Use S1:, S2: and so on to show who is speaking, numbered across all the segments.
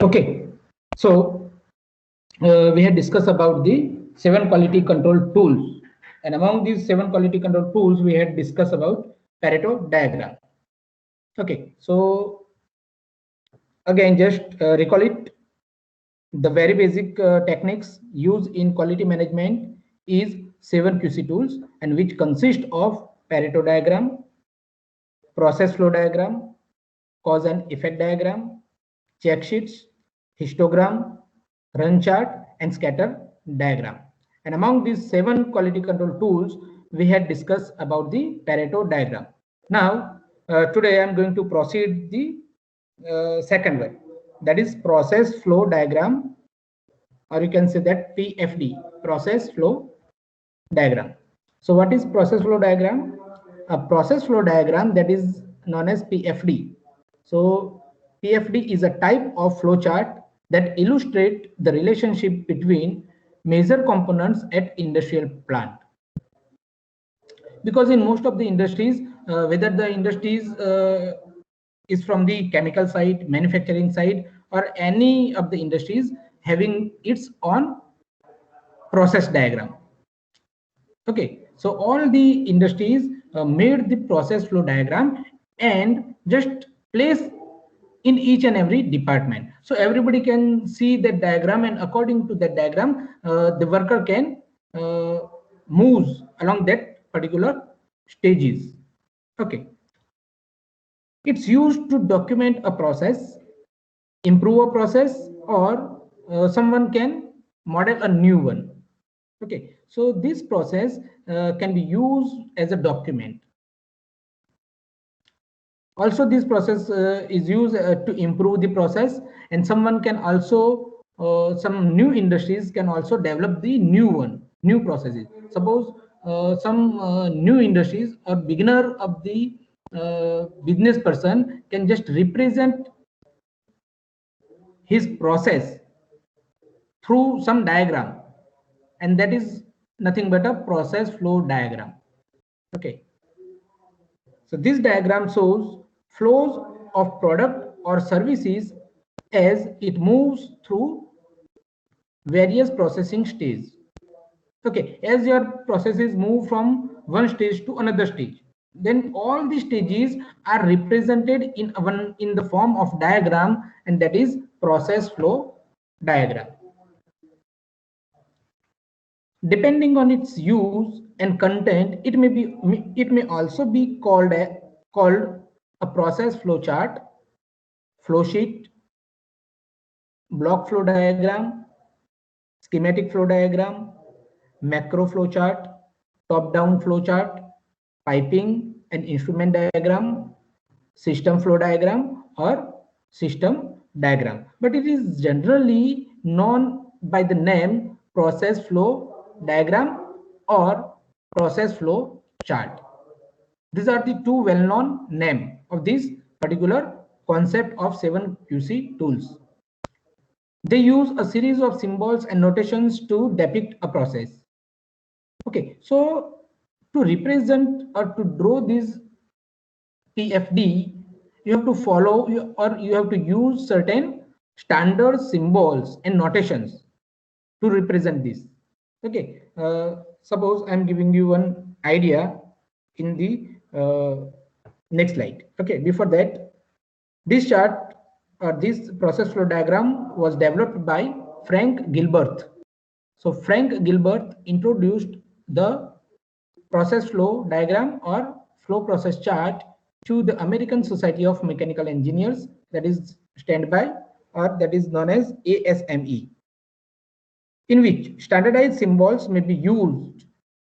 S1: Okay, so we had discussed about the 7 quality control tools, and among these 7 quality control tools, we had discussed about Pareto diagram. Okay, so again, just recall it. The very basic techniques used in quality management is 7 QC tools, and which consist of Pareto diagram, process flow diagram, cause and effect diagram, check sheets, histogram, run chart, and scatter diagram. And among these 7 quality control tools, we had discussed about the Pareto diagram. Now, today I am going to proceed the second one, that is process flow diagram, or you can say that PFD, process flow diagram. So what is process flow diagram? A process flow diagram that is known as PFD. So PFD is a type of flow chart that illustrate the relationship between major components at industrial plant. Because in most of the industries, whether the industries is from the chemical side, manufacturing side, or any of the industries having its own process diagram. Okay, so all the industries made the process flow diagram and just place in each and every department. So everybody can see that diagram, and according to that diagram, the worker can move along that particular stages. Okay, it's used to document a process, improve a process, or someone can model a new one. Okay, so this process can be used as a document. Also, this process is used to improve the process, and someone can also, some new industries can also develop the new processes. Suppose some new industries or beginner of the business person can just represent his process through some diagram, and that is nothing but a process flow diagram. Okay, so this diagram shows flows of product or services as it moves through various processing stages. Okay, as your processes move from one stage to another stage, then all the stages are represented in the form of diagram, and that is process flow diagram. Depending on its use and content, it may also be called a process flow chart, flow sheet, block flow diagram, schematic flow diagram, macro flow chart, top-down flow chart, piping and instrument diagram, system flow diagram, or system diagram. But it is generally known by the name process flow diagram or process flow chart. These are the two well-known names of this particular concept of 7 QC tools. They use a series of symbols and notations to depict a process. Okay, so to represent or to draw this PFD, you have to follow or you have to use certain standard symbols and notations to represent this. Okay, suppose I'm giving you one idea in the next slide. Okay, before that, this chart or this process flow diagram was developed by Frank Gilbert. So Frank Gilbert introduced the process flow diagram or flow process chart to the American Society of Mechanical Engineers, that is standby, or that is known as ASME, in which standardized symbols may be used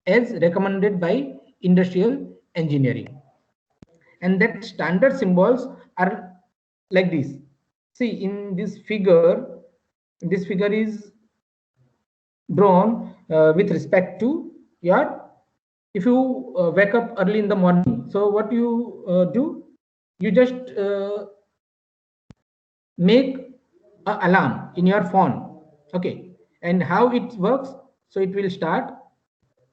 S1: as recommended by industrial engineering. And that standard symbols are like this. See, in this figure is drawn with respect to your, if you wake up early in the morning, so what you do, you just make an alarm in your phone. Okay, and how it works, so it will start,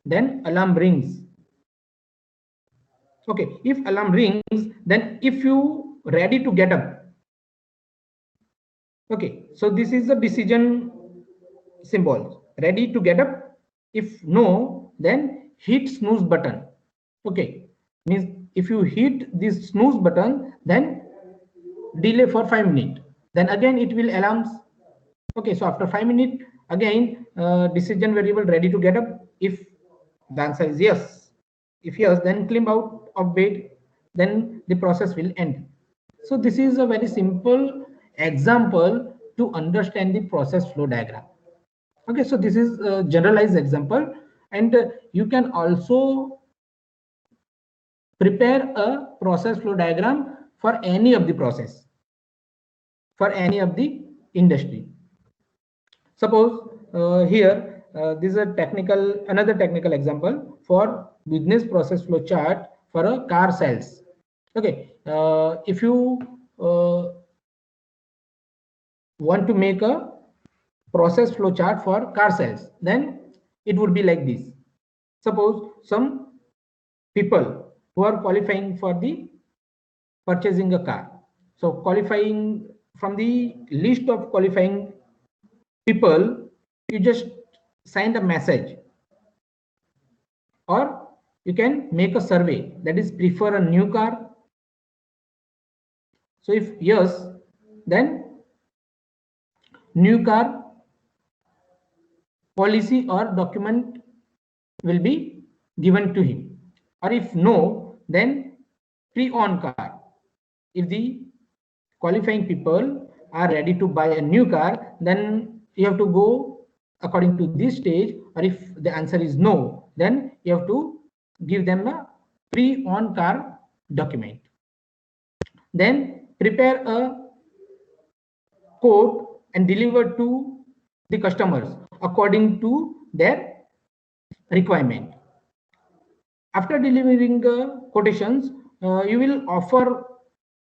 S1: then alarm rings, Okay, if alarm rings, then if you ready to get up. Okay, so this is the decision symbol, ready to get up. If no, then hit snooze button. Okay, means if you hit this snooze button, then delay for 5 minutes, then again it will alarms. Okay, so after 5 minutes, again decision variable ready to get up. If the answer is yes, if yes, then climb out of bed, then the process will end. So this is a very simple example to understand the process flow diagram. Okay, so this is a generalized example, and you can also prepare a process flow diagram for any of the process, for any of the industry. Suppose here this is a another technical example for business process flow chart for a car sales. Okay, if you want to make a process flow chart for car sales, then it would be like this. Suppose some people who are qualifying for the purchasing a car. So qualifying, from the list of qualifying people, you just send a message, or you can make a survey, that is prefer a new car. So if yes, then new car policy or document will be given to him, or if no, then pre-owned car. If the qualifying people are ready to buy a new car, then you have to go according to this stage, or if the answer is no, then you have to give them a pre-owned car document. Then prepare a quote and deliver to the customers according to their requirement. After delivering quotations, you will offer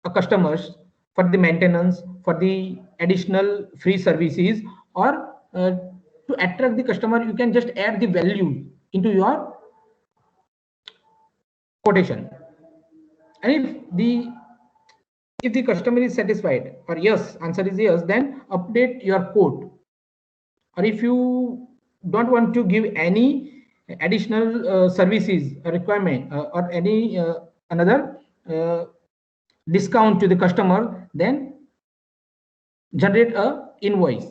S1: a customers for the maintenance, for the additional free services, or to attract the customer, you can just add the value into your quotation. And if the customer is satisfied, or yes, answer is yes, then update your quote. Or if you don't want to give any additional services requirement, or any another uh, discount to the customer, then generate a invoice,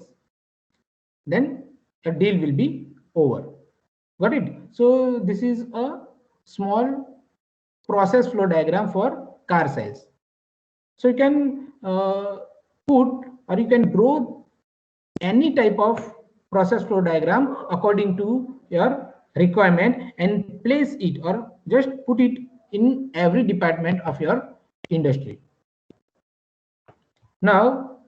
S1: then a deal will be over. Got it? So this is a small process flow diagram for car sales. So you can put, or you can draw any type of process flow diagram according to your requirement and place it, or just put it in every department of your industry. Now,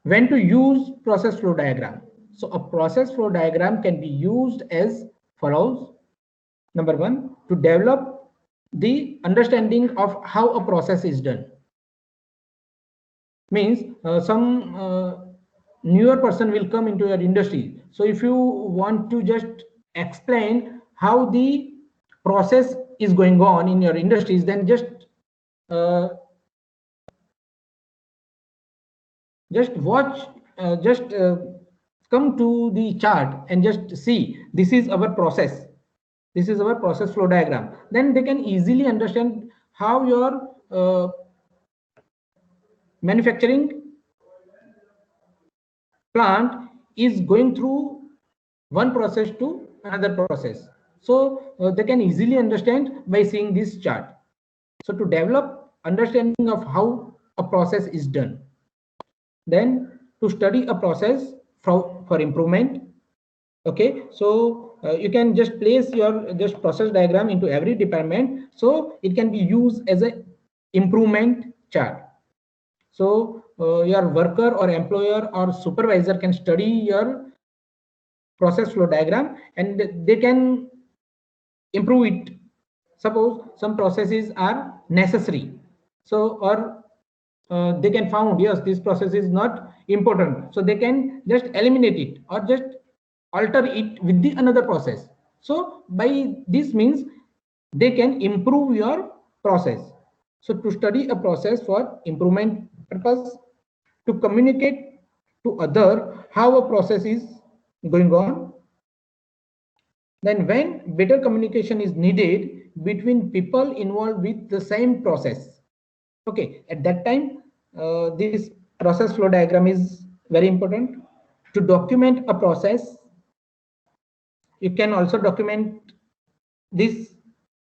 S1: when to use process flow diagram? So a process flow diagram can be used as follows. Number one, to develop the understanding of how a process is done. Means some newer person will come into your industry. So if you want to just explain how the process is going on in your industries, then uh, just watch, just come to the chart and just see, this is our process, this is our process flow diagram. Then they can easily understand how your manufacturing plant is going through one process to another process. So they can easily understand by seeing this chart. So to develop understanding of how a process is done, then to study a process for improvement. Okay, so you can just place your just process diagram into every department, so it can be used as a improvement chart. So your worker or employer or supervisor can study your process flow diagram and they can improve it. Suppose some processes are necessary, so or they can found, yes, this process is not important, so they can just eliminate it or just alter it with the another process. So by this means they can improve your process. So to study a process for improvement purpose, to communicate to other how a process is going on. Then when better communication is needed between people involved with the same process. Okay, at that time, this process flow diagram is very important. To document a process, you can also document this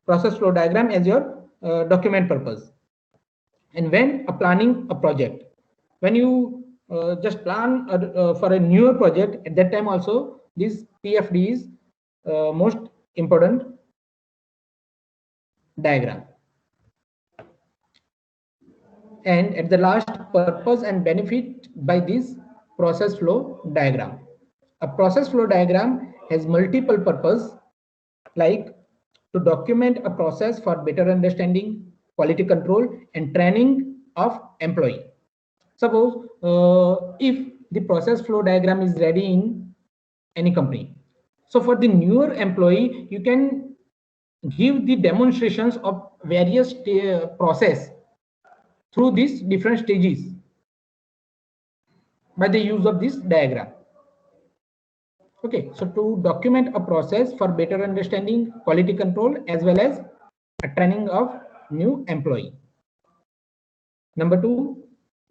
S1: process flow diagram as your document purpose. And when planning a project, when you just plan for a newer project, at that time also this PFD is most important diagram. And at the last, purpose and benefit by this process flow diagram. A process flow diagram has multiple purpose, like to document a process for better understanding, quality control, and training of employee. Suppose if the process flow diagram is ready in any company, so for the newer employee, you can give the demonstrations of various process through these different stages by the use of this diagram. Okay, so to document a process for better understanding, quality control, as well as a training of new employee. Number two,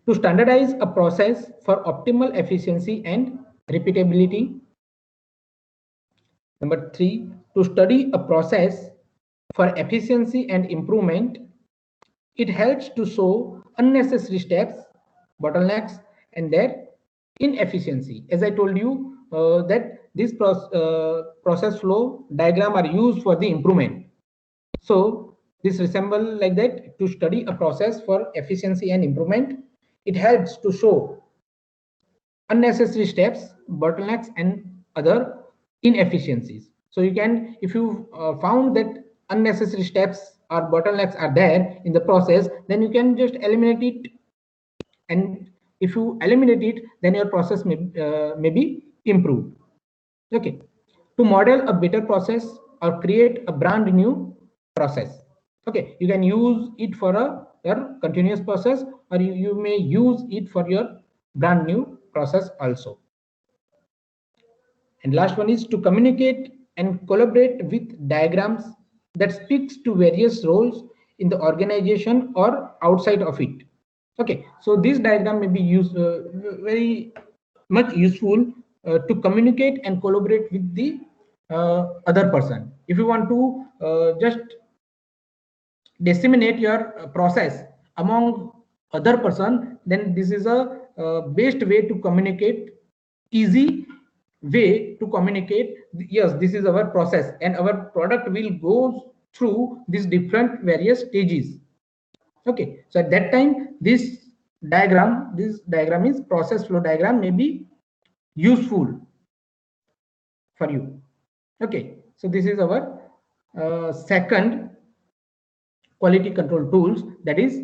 S1: to standardize a process for optimal efficiency and repeatability. Number three, to study a process for efficiency and improvement. It helps to show unnecessary steps, bottlenecks, and their inefficiency. As I told you that this process flow diagram are used for the improvement. So this resemble like that. To study a process for efficiency and improvement, it helps to show unnecessary steps, bottlenecks, and other inefficiencies. So you can, if you found that unnecessary steps or bottlenecks are there in the process, then you can just eliminate it. And if you eliminate it, then your process may be improved. Okay. To model a better process or create a brand new process. Okay, you can use it for your continuous process, or you may use it for your brand new process also. And last one is to communicate and collaborate with diagrams that speaks to various roles in the organization or outside of it. Okay, so this diagram may be used very much useful to communicate and collaborate with the other person. If you want to just disseminate your process among other person, then this is a best way to communicate, easy way to communicate. Yes, this is our process and our product will go through these different various stages. Okay, so at that time this diagram is process flow diagram, may be useful for you. Okay, so this is our second quality control tools, that is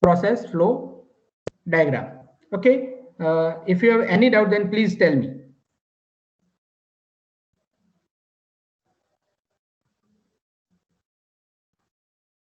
S1: process flow diagram. Okay, if you have any doubt, then please tell me.